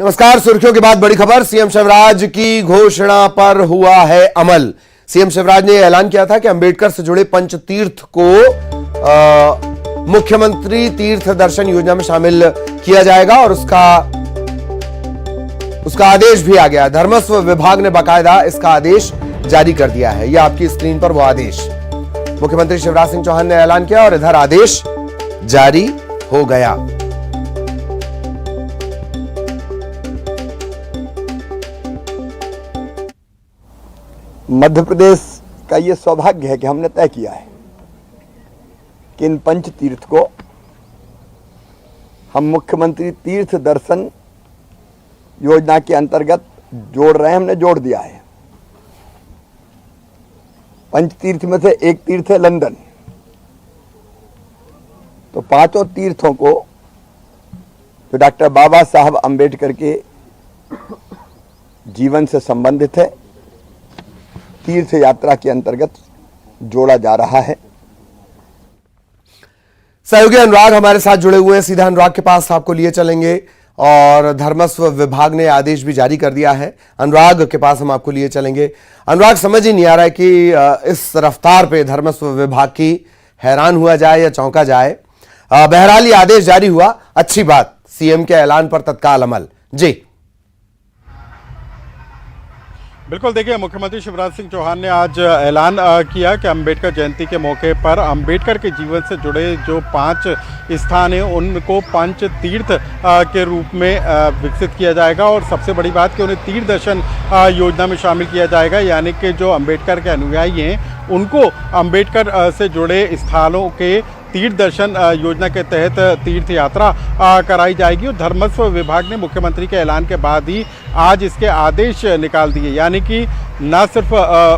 नमस्कार। सुर्खियों के बाद बड़ी खबर। सीएम शिवराज की घोषणा पर हुआ है अमल। सीएम शिवराज ने ऐलान किया था कि अंबेडकर से जुड़े पंचतीर्थ को मुख्यमंत्री तीर्थ दर्शन योजना में शामिल किया जाएगा और उसका आदेश भी आ गया। धर्मस्व विभाग ने बाकायदा इसका आदेश जारी कर दिया है। यह आपकी स्क्रीन पर वो आदेश मुख्यमंत्री शिवराज सिंह चौहान ने ऐलान किया और इधर आदेश जारी हो गया। मध्य प्रदेश का ये सौभाग्य है कि हमने तय किया है कि इन पंच तीर्थ को हम मुख्यमंत्री तीर्थ दर्शन योजना के अंतर्गत जोड़ रहे हैं। हमने जोड़ दिया है। पंच तीर्थ में से एक तीर्थ है लंदन, तो पांचों तीर्थों को जो डॉक्टर बाबा साहब अंबेडकर के जीवन से संबंधित है, तीर्थ यात्रा के अंतर्गत जोड़ा जा रहा है। सहयोगी अनुराग हमारे साथ जुड़े हुए हैं। सीधा अनुराग के पास आपको लिए चलेंगे और धर्मस्व विभाग ने आदेश भी जारी कर दिया है। अनुराग के पास हम आपको लिए चलेंगे। अनुराग, समझ ही नहीं आ रहा है कि इस रफ्तार पे धर्मस्व विभाग की हैरान हुआ जाए या चौंका जाए। बहरहाल ये आदेश जारी हुआ, अच्छी बात। सीएम के ऐलान पर तत्काल अमल। जी बिल्कुल, देखिए, मुख्यमंत्री शिवराज सिंह चौहान ने आज ऐलान किया कि अंबेडकर जयंती के मौके पर अंबेडकर के जीवन से जुड़े जो 5 स्थान हैं उनको पंच तीर्थ के रूप में विकसित किया जाएगा और सबसे बड़ी बात कि उन्हें तीर्थ दर्शन योजना में शामिल किया जाएगा। यानी कि जो अंबेडकर के अनुयायी हैं उनको अंबेडकर से जुड़े स्थानों के तीर्थ दर्शन योजना के तहत तीर्थ यात्रा कराई जाएगी। और धर्मस्व विभाग ने मुख्यमंत्री के ऐलान के बाद ही आज इसके आदेश निकाल दिए। यानी कि न सिर्फ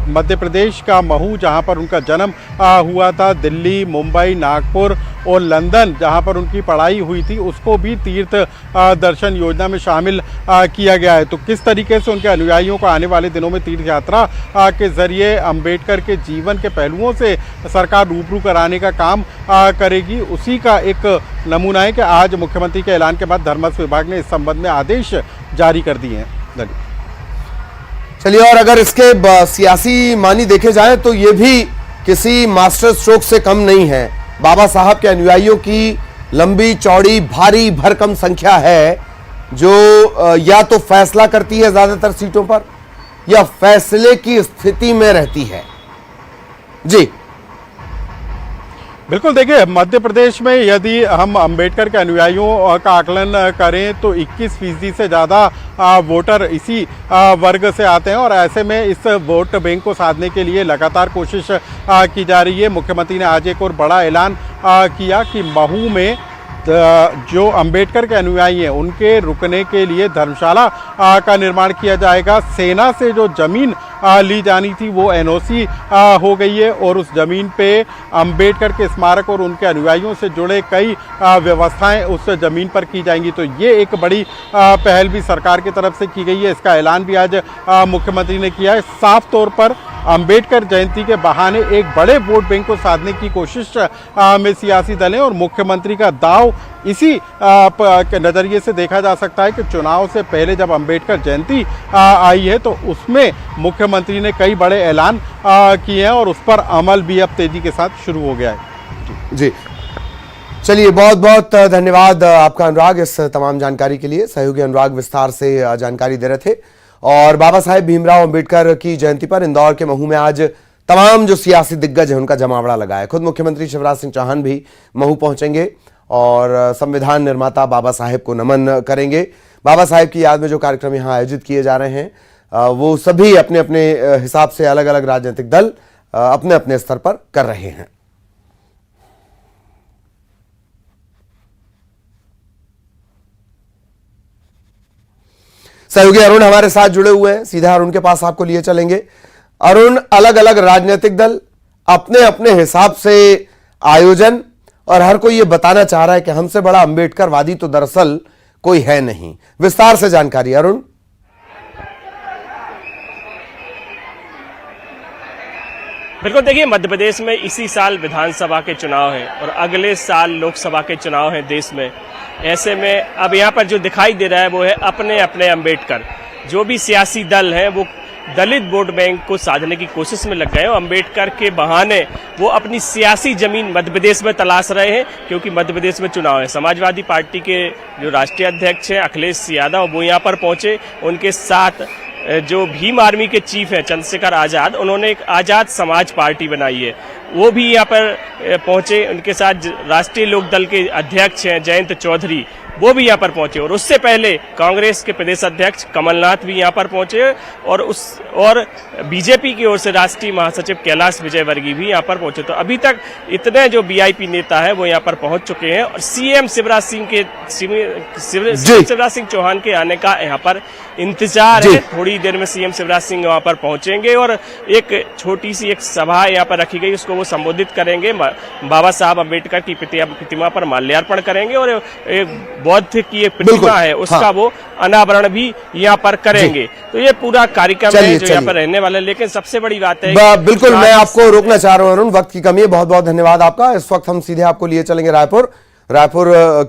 मध्य प्रदेश का महू जहां पर उनका जन्म हुआ था, दिल्ली, मुंबई, नागपुर और लंदन जहां पर उनकी पढ़ाई हुई थी, उसको भी तीर्थ दर्शन योजना में शामिल किया गया है। तो किस तरीके से उनके अनुयायियों को आने वाले दिनों में तीर्थ यात्रा के जरिए अंबेडकर के जीवन के पहलुओं से सरकार रूबरू कराने का काम करेगी, उसी का एक नमूना है कि आज मुख्यमंत्री के ऐलान के बाद धर्मस्व विभाग ने इस संबंध में आदेश जारी कर दिए हैं। चलिए, और अगर इसके सियासी मानी देखे जाए तो ये भी किसी मास्टर स्ट्रोक से कम नहीं है। बाबा साहब के अनुयायियों की लंबी चौड़ी भारी भरकम संख्या है जो या तो फैसला करती है ज्यादातर सीटों पर या फैसले की स्थिति में रहती है। जी बिल्कुल, देखिए, मध्य प्रदेश में यदि हम अंबेडकर के अनुयायियों का आकलन करें तो 21% से ज़्यादा वोटर इसी वर्ग से आते हैं और ऐसे में इस वोट बैंक को साधने के लिए लगातार कोशिश की जा रही है। मुख्यमंत्री ने आज एक और बड़ा ऐलान किया कि महू में जो अंबेडकर के अनुयायी हैं उनके रुकने के लिए धर्मशाला का निर्माण किया जाएगा। सेना से जो जमीन ली जानी थी वो एनओसी हो गई है और उस जमीन पे अंबेडकर के स्मारक और उनके अनुयायियों से जुड़े कई व्यवस्थाएं उस जमीन पर की जाएंगी। तो ये एक बड़ी पहल भी सरकार की तरफ से की गई है। इसका ऐलान भी आज मुख्यमंत्री ने किया है। साफ तौर पर अंबेडकर जयंती के बहाने एक बड़े वोट बैंक को साधने की कोशिश में सियासी दल हैं और मुख्यमंत्री का दाव इसी के नज़रिए से देखा जा सकता है कि चुनाव से पहले जब अंबेडकर जयंती आई है तो उसमें मुख्यमंत्री ने कई बड़े ऐलान किए हैं और उस पर अमल भी अब तेजी के साथ शुरू हो गया है। जी चलिए, बहुत बहुत धन्यवाद आपका अनुराग इस तमाम जानकारी के लिए। सहयोगी अनुराग विस्तार से जानकारी दे रहे थे। और बाबा साहेब भीमराव अंबेडकर की जयंती पर इंदौर के महू में आज तमाम जो सियासी दिग्गज हैं उनका जमावड़ा लगा है। खुद मुख्यमंत्री शिवराज सिंह चौहान भी महू पहुंचेंगे और संविधान निर्माता बाबा साहेब को नमन करेंगे। बाबा साहेब की याद में जो कार्यक्रम यहाँ आयोजित किए जा रहे हैं वो सभी अपने अपने हिसाब से अलग अलग राजनीतिक दल अपने अपने स्तर पर कर रहे हैं। सहयोगी अरुण हमारे साथ जुड़े हुए हैं। सीधा अरुण के पास आपको लिए चलेंगे। अरुण, अलग अलग राजनीतिक दल अपने अपने हिसाब से आयोजन और हर कोई ये बताना चाह रहा है कि हमसे बड़ा अंबेडकरवादी तो दरअसल कोई है नहीं। विस्तार से जानकारी अरुण। बिल्कुल, देखिए मध्य प्रदेश में इसी साल विधानसभा के चुनाव हैं और अगले साल लोकसभा के चुनाव हैं देश में। ऐसे में अब यहाँ पर जो दिखाई दे रहा है वो है अपने अपने अम्बेडकर। जो भी सियासी दल हैं वो दलित वोट बैंक को साधने की कोशिश में लग गए हैं। अम्बेडकर के बहाने वो अपनी सियासी जमीन मध्य प्रदेश में तलाश रहे हैं, क्योंकि मध्य प्रदेश में चुनाव है। समाजवादी पार्टी के जो राष्ट्रीय अध्यक्ष हैं अखिलेश यादव, वो यहाँ पर पहुंचे। उनके साथ जो भीम आर्मी के चीफ हैं चंद्रशेखर आज़ाद, उन्होंने एक आज़ाद समाज पार्टी बनाई है, वो भी यहाँ पर पहुंचे। उनके साथ राष्ट्रीय लोक दल के अध्यक्ष हैं जयंत चौधरी, वो भी यहाँ पर पहुंचे। और उससे पहले कांग्रेस के प्रदेश अध्यक्ष कमलनाथ भी यहाँ पर पहुंचे और बीजेपी की ओर से राष्ट्रीय महासचिव कैलाश विजयवर्गीय भी यहाँ पर पहुंचे। तो अभी तक इतने जो वीआईपी नेता है वो यहाँ पर पहुंच चुके हैं और सीएम शिवराज सिंह चौहान के आने का यहाँ पर इंतजार है। थोड़ी देर में सीएम शिवराज सिंह वहाँ पर पहुंचेंगे और एक छोटी सी एक सभा यहाँ पर रखी गई, उसको वो संबोधित करेंगे। बाबा साहब अम्बेडकर की प्रतिमा पर माल्यार्पण करेंगे और एक बौद्ध की एक प्रतिमा है उसका वो अनावरण भी यहाँ पर करेंगे। तो ये पूरा कार्यक्रम है जो यहाँ पर रहने वाला है। लेकिन सबसे बड़ी बात है, बिल्कुल मैं आपको रोकना चाह रहा हूँ अरुण, वक्त की कमी है। बहुत बहुत धन्यवाद आपका। इस वक्त हम सीधे आपको लिए चलेंगे रायपुर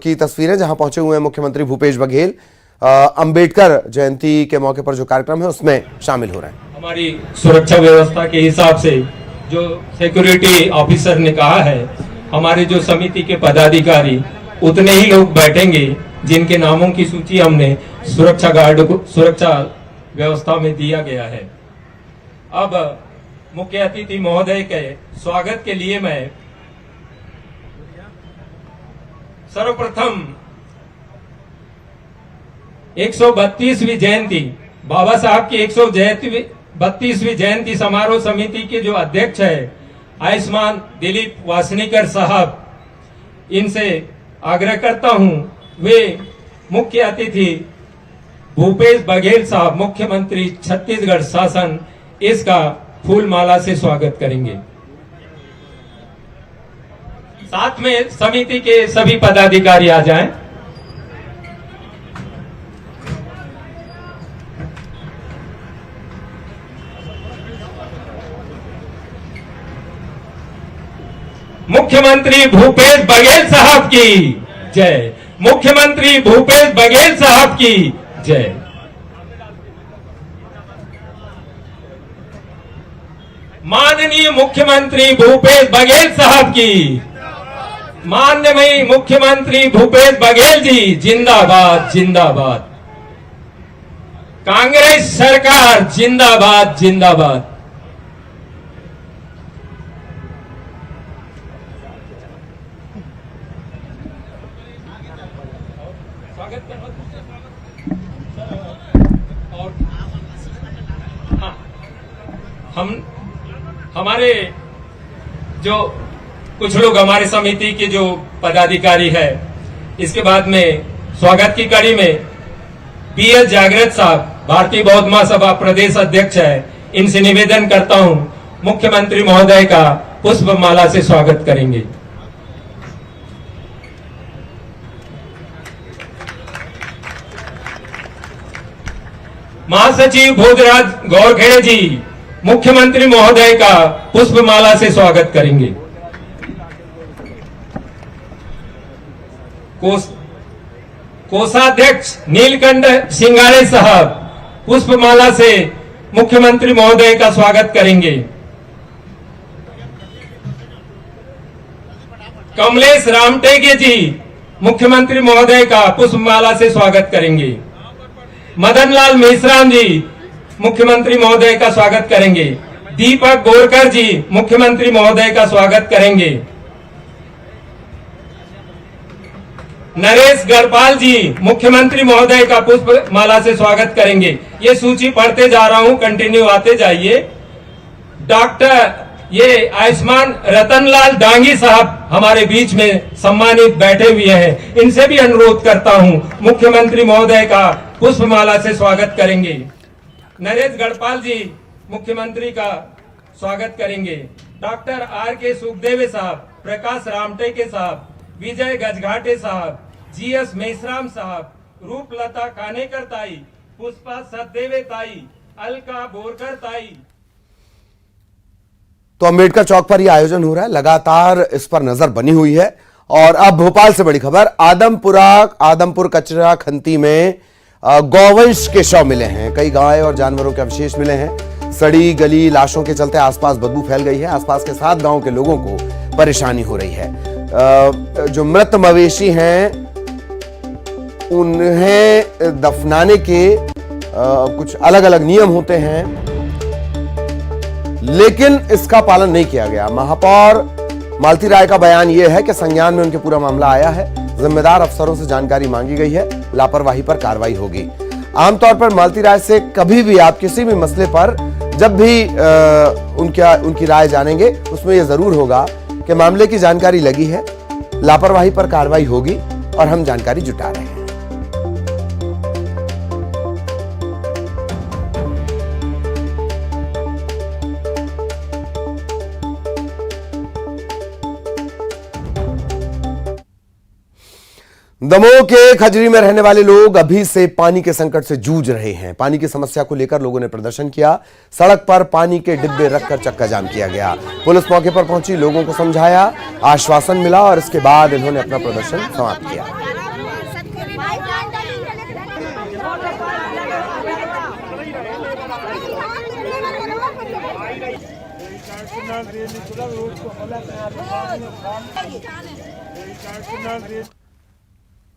की तस्वीरें, जहां पहुंचे हुए हैं मुख्यमंत्री भूपेश बघेल। अंबेडकर जयंती के मौके पर जो कार्यक्रम है उसमें शामिल हो रहे हैं। हमारी सुरक्षा व्यवस्था के हिसाब से जो सिक्योरिटी ऑफिसर ने कहा है, हमारे जो समिति के पदाधिकारी उतने ही लोग बैठेंगे जिनके नामों की सूची हमने सुरक्षा गार्ड को सुरक्षा व्यवस्था में दिया गया है। अब मुख्य अतिथि महोदय के स्वागत के लिए मैं सर्वप्रथम 132वीं जयंती बाबा साहब की 132वीं जयंती समारोह समिति के जो अध्यक्ष है आयुष्मान दिलीप वासनीकर साहब, इनसे आग्रह करता हूं वे मुख्य अतिथि भूपेश बघेल साहब मुख्यमंत्री छत्तीसगढ़ शासन इसका फूल माला से स्वागत करेंगे। साथ में समिति के सभी पदाधिकारी आ जाएं। मुख्यमंत्री भूपेश बघेल साहब की जय। मुख्यमंत्री भूपेश बघेल साहब की जय। माननीय मुख्यमंत्री भूपेश बघेल साहब की। माननीय मुख्यमंत्री भूपेश बघेल जी जिंदाबाद जिंदाबाद। कांग्रेस सरकार जिंदाबाद जिंदाबाद। हमारे जो कुछ लोग हमारे समिति के जो पदाधिकारी है, इसके बाद में स्वागत की कड़ी में पीएस जागृत साहब भारतीय बौद्ध महासभा प्रदेश अध्यक्ष है, इनसे निवेदन करता हूं मुख्यमंत्री महोदय का पुष्प माला से स्वागत करेंगे। महासचिव भोजराज गौरखेड़े जी मुख्यमंत्री महोदय का पुष्पमाला से स्वागत करेंगे। कोषाध्यक्ष नीलकंठ सिंगारे साहब पुष्पमाला से मुख्यमंत्री महोदय का स्वागत करेंगे। कमलेश रामटेके जी मुख्यमंत्री महोदय का पुष्पमाला से स्वागत करेंगे। मदनलाल मेश्राम जी मुख्यमंत्री महोदय का स्वागत करेंगे। दीपक बोरकर जी मुख्यमंत्री महोदय का स्वागत करेंगे। नरेश गढ़पाल जी मुख्यमंत्री महोदय का पुष्प माला से स्वागत करेंगे। ये सूची पढ़ते जा रहा हूं, कंटिन्यू आते जाइए। डॉक्टर ये आयुष्मान रतनलाल डांगी साहब हमारे बीच में सम्मानित बैठे हुए हैं, इनसे भी अनुरोध करता हूं मुख्यमंत्री महोदय का पुष्पमाला से स्वागत करेंगे। नरेश गढ़पाल जी मुख्यमंत्री का स्वागत करेंगे। डॉक्टर आर के सुखदेवे साहब, प्रकाश रामटेके साहब, विजय गजघाटे साहब, जीएस मेश्राम साहब, रूपलता कानेकर ताई, पुष्पा सचदेवे ताई, अलका बोरकर ताई, तो अम्बेडकर चौक पर यह आयोजन हो रहा है, लगातार इस पर नजर बनी हुई है। और अब भोपाल से बड़ी खबर, आदमपुर कचरा खंती में गौवंश के शव मिले हैं। कई गाय और जानवरों के अवशेष मिले हैं। सड़ी गली लाशों के चलते आसपास बदबू फैल गई है। आसपास के 7 गांव के लोगों को परेशानी हो रही है। जो मृत मवेशी हैं उन्हें दफनाने के कुछ अलग अलग नियम होते हैं, लेकिन इसका पालन नहीं किया गया। महापौर मालती राय का बयान यह है कि संज्ञान में उनके पूरा मामला आया है, जिम्मेदार अफसरों से जानकारी मांगी गई है, लापरवाही पर कार्रवाई होगी। आमतौर पर मालती राय से कभी भी आप किसी भी मसले पर जब भी उनकी राय जानेंगे, उसमें यह जरूर होगा कि मामले की जानकारी लगी है, लापरवाही पर कार्रवाई होगी और हम जानकारी जुटा रहे हैं। दमोह के खजरी में रहने वाले लोग अभी से पानी के संकट से जूझ रहे हैं। पानी की समस्या को लेकर लोगों ने प्रदर्शन किया। सड़क पर पानी के डिब्बे रखकर चक्का जाम किया गया। पुलिस मौके पर पहुंची, लोगों को समझाया, आश्वासन मिला और इसके बाद इन्होंने अपना प्रदर्शन समाप्त किया।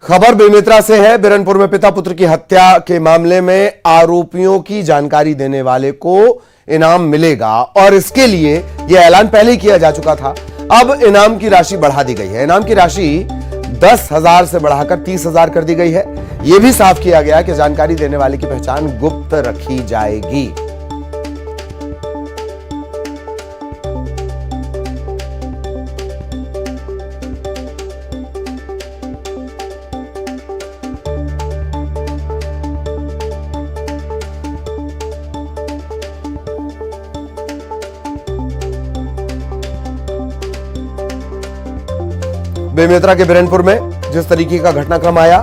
खबर बेमेतरा से है। बिरनपुर में पिता पुत्र की हत्या के मामले में आरोपियों की जानकारी देने वाले को इनाम मिलेगा और इसके लिए यह ऐलान पहले ही किया जा चुका था। अब इनाम की राशि बढ़ा दी गई है। इनाम की राशि 10,000 से बढ़ाकर 30,000 कर दी गई है। यह भी साफ किया गया कि जानकारी देने वाले की पहचान गुप्त रखी जाएगी। बेमेतरा के बिरनपुर में जिस तरीके का घटनाक्रम आया,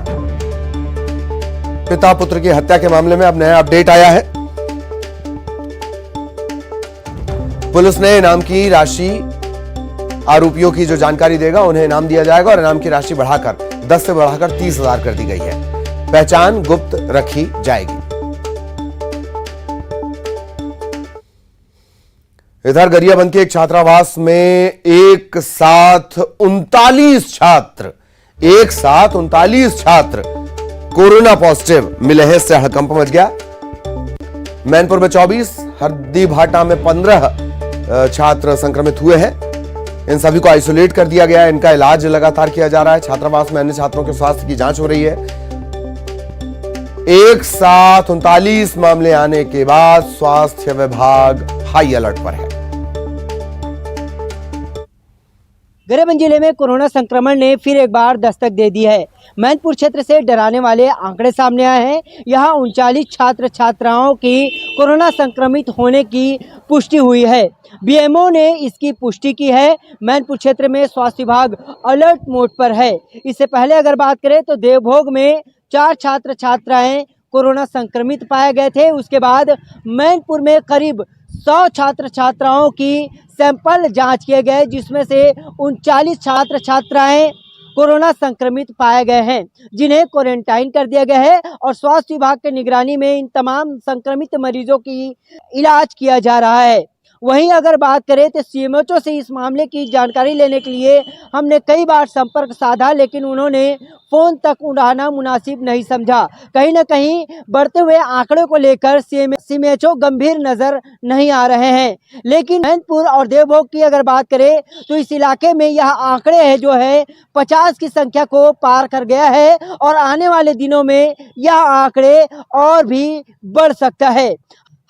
पिता पुत्र की हत्या के मामले में अब नया अपडेट आया है। पुलिस ने इनाम की राशि, आरोपियों की जो जानकारी देगा उन्हें इनाम दिया जाएगा और इनाम की राशि बढ़ाकर 10 से बढ़ाकर 30,000 कर दी गई है। पहचान गुप्त रखी जाएगी। इधर गरियाबंद के एक छात्रावास में एक साथ 39 छात्र कोरोना पॉजिटिव मिले हैं। इससे हड़कंप मच गया। मैनपुर में 24, हरदीभाटा में 15 छात्र संक्रमित हुए हैं। इन सभी को आइसोलेट कर दिया गया है। इनका इलाज लगातार किया जा रहा है। छात्रावास में अन्य छात्रों के स्वास्थ्य की जांच हो रही है। एक साथ 39 मामले आने के बाद स्वास्थ्य विभाग हाई अलर्ट पर है। गरियाबंद जिले में कोरोना संक्रमण ने फिर एक बार दस्तक दे दी है। मैनपुर क्षेत्र से डराने वाले आंकड़े सामने आए हैं। यहां 39 छात्र छात्राओं की कोरोना संक्रमित होने की पुष्टि हुई है। बीएमओ ने इसकी पुष्टि की है। मैनपुर क्षेत्र में स्वास्थ्य विभाग अलर्ट मोड पर है। इससे पहले अगर बात करें तो देवभोग में 4 छात्र छात्राएं कोरोना संक्रमित पाए गए थे। उसके बाद मैनपुर में करीब 100 छात्र छात्राओं की सैंपल जांच किए गए, जिसमें से 39 छात्र छात्राएं कोरोना संक्रमित पाए गए हैं, जिन्हें क्वारंटाइन कर दिया गया है और स्वास्थ्य विभाग की निगरानी में इन तमाम संक्रमित मरीजों की इलाज किया जा रहा है। वहीं अगर बात करें तो सीएमएचओ से इस मामले की जानकारी लेने के लिए हमने कई बार संपर्क साधा, लेकिन उन्होंने फ़ोन तक उठाना मुनासिब नहीं समझा। कहीं ना कहीं बढ़ते हुए आंकड़ों को लेकर सीएमएचओ गंभीर नज़र नहीं आ रहे हैं। लेकिन मैनपुर और देवभोग की अगर बात करें तो इस इलाके में यह आंकड़े है जो है 50 की संख्या को पार कर गया है और आने वाले दिनों में यह आंकड़े और भी बढ़ सकता है।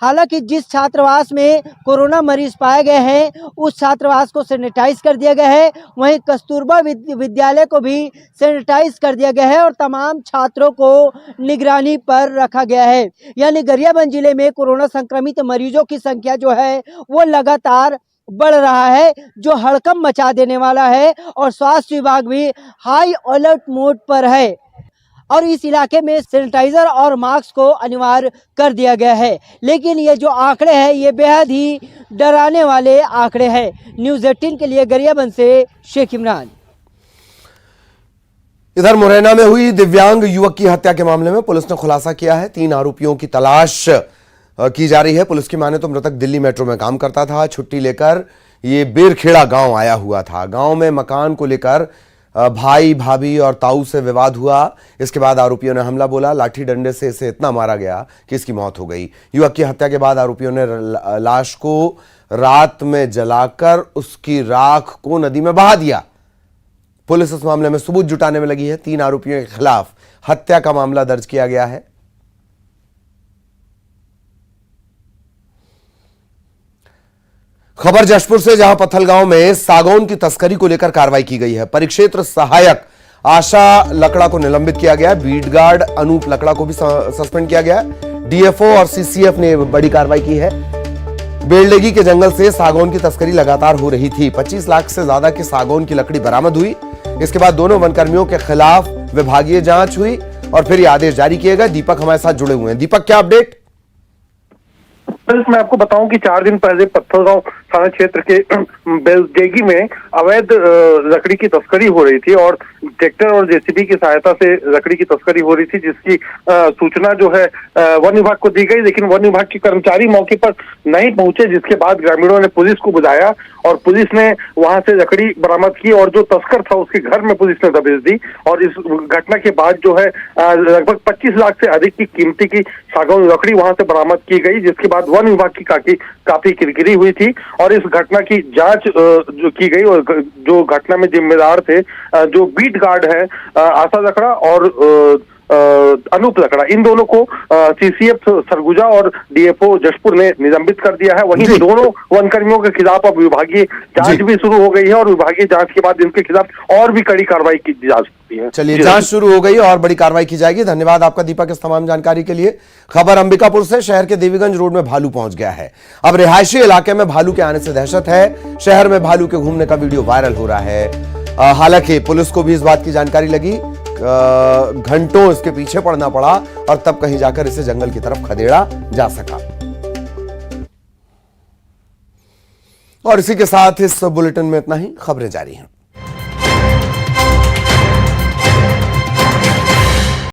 हालांकि जिस छात्रावास में कोरोना मरीज पाए गए हैं उस छात्रावास को सैनिटाइज कर दिया गया है। वहीं कस्तूरबा विद्यालय को भी सैनिटाइज कर दिया गया है और तमाम छात्रों को निगरानी पर रखा गया है। यानी गरियाबंद जिले में कोरोना संक्रमित मरीजों की संख्या जो है वो लगातार बढ़ रहा है, जो हड़कंप मचा देने वाला है और स्वास्थ्य विभाग भी हाई अलर्ट मोड पर है। और इस इलाके में सैनिटाइजर और मास्क को अनिवार्य कर दिया गया है। लेकिन ये जो आंकड़े हैं ये बेहद ही डराने वाले आंकड़े हैं। न्यूज़ 18 के लिए गरियाबंद से शेख इमरान। इधर मुरैना में हुई दिव्यांग युवक की हत्या के मामले में पुलिस ने खुलासा किया है। 3 आरोपियों की तलाश की जा रही है। पुलिस की माने तो मृतक दिल्ली मेट्रो में काम करता था। छुट्टी लेकर ये बेरखेड़ा गांव आया हुआ था। गांव में मकान को लेकर भाई भाभी और ताऊ से विवाद हुआ। इसके बाद आरोपियों ने हमला बोला। लाठी डंडे से इसे इतना मारा गया कि इसकी मौत हो गई। युवक की हत्या के बाद आरोपियों ने लाश को रात में जलाकर उसकी राख को नदी में बहा दिया। पुलिस इस मामले में सबूत जुटाने में लगी है। 3 आरोपियों के खिलाफ हत्या का मामला दर्ज किया गया है। खबर जशपुर से, जहां पत्थलगांव में सागौन की तस्करी को लेकर कार्रवाई की गई है। परिक्षेत्र सहायक आशा लकड़ा को निलंबित किया गया। बीट गार्ड अनूप लकड़ा को भी सस्पेंड किया गया। डीएफओ और सीसीएफ ने बड़ी कार्रवाई की है। बेलडेगी के जंगल से सागौन की तस्करी लगातार हो रही थी। 25 लाख से ज्यादा की सागौन की लकड़ी बरामद हुई। इसके बाद दोनों वनकर्मियों के खिलाफ विभागीय जांच हुई और फिर ये आदेश जारी किए गए। दीपक हमारे साथ जुड़े हुए हैं। दीपक, क्या अपडेट? मैं आपको बताऊं कि 4 दिन पहले पत्थलगांव थाना क्षेत्र के बेलडेगी में अवैध लकड़ी की तस्करी हो रही थी और ट्रैक्टर और जेसीबी की सहायता से लकड़ी की तस्करी हो रही थी, जिसकी सूचना जो है वन विभाग को दी गई। लेकिन वन विभाग के कर्मचारी मौके पर नहीं पहुंचे, जिसके बाद ग्रामीणों ने पुलिस को बुलाया और पुलिस ने वहां से लकड़ी बरामद की और जो तस्कर था उसके घर में पुलिस ने दबिश दी। और इस घटना के बाद जो है लगभग 25 लाख से अधिक की कीमती की सागौन लकड़ी वहां से बरामद की गई, जिसके बाद वन विभाग की काफी किरकिरी हुई थी और इस घटना की जांच जो की गई और जो घटना में जिम्मेदार थे जो बीट गार्ड है आशा लकड़ा और अनूप लकड़ा, इन दोनों को सीसीएफ सरगुजा और डीएफओ जशपुर ने निलंबित कर दिया है। वहीं दोनों वनकर्मियों के खिलाफ अब विभागीय जांच भी शुरू हो गई है और विभागीय जांच के बाद इनके खिलाफ और भी कड़ी कार्रवाई की जा सकती है। चलिए, जांच शुरू हो गई और बड़ी कार्रवाई की जाएगी। धन्यवाद आपका दीपक इस तमाम जानकारी के लिए। खबर अंबिकापुर से, शहर के देवीगंज रोड में भालू पहुंच गया है। अब रिहायशी इलाके में भालू के आने से दहशत है। शहर में भालू के घूमने का वीडियो वायरल हो रहा है। हालांकि पुलिस को भी इस बात की जानकारी लगी, घंटों इसके पीछे पड़ना पड़ा और तब कहीं जाकर इसे जंगल की तरफ खदेड़ा जा सका। और इसी के साथ इस बुलेटिन में इतना ही। खबरें जारी हैं।